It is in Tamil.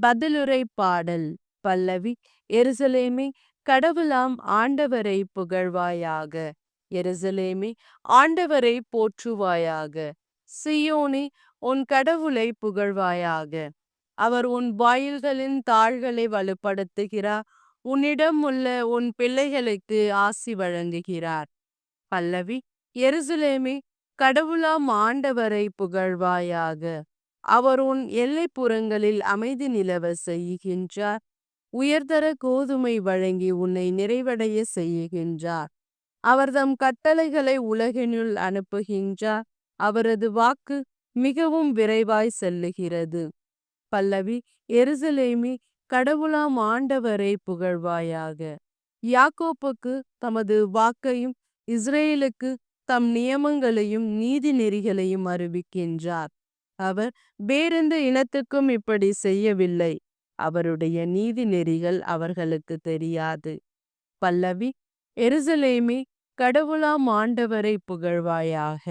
பதிலுரை பாடல். பல்லவி. எருசலேமே, கடவுளாம் ஆண்டவரை புகழ்வாயாக. எருசலேமே, ஆண்டவரை போற்றுவாயாக. சீயோனே, உன் கடவுளை புகழ்வாயாக. அவர் உன் வாயில்களின் தாள்களை வலுப்படுத்துகிறார். உன்னிடம் உள்ள உன் பிள்ளைகளுக்கு ஆசி வழங்குகிறார். பல்லவி. எருசலேமே, கடவுளாம் ஆண்டவரை புகழ்வாயாக. அவர் உன் எல்லைப்புறங்களில் அமைதி நிலவ செய்கின்றார். உயர்தர கோதுமை வழங்கி உன்னை நிறைவடைய செய்கின்றார். அவர் தம் கட்டளைகளை உலகினுள் அனுப்புகின்றார். அவரது வாக்கு மிகவும் விரைவாய் செல்லுகிறது. பல்லவி. எருசலேமே, கடவுளாம் ஆண்டவரை புகழ்வாயாக. யாக்கோப்புக்கு தமது வாக்கையும் இஸ்ரேலுக்கு தம் நியமங்களையும் நீதி நெறிகளையும் அறிவிக்கின்றார். அவர் வேறெந்த இனத்துக்கும் இப்படி செய்யவில்லை. அவருடைய நீதி நெறிகள் அவர்களுக்கு தெரியாது. பல்லவி. எருசலேமே, கடவுளாம் ஆண்டவரை புகழ்வாயாக.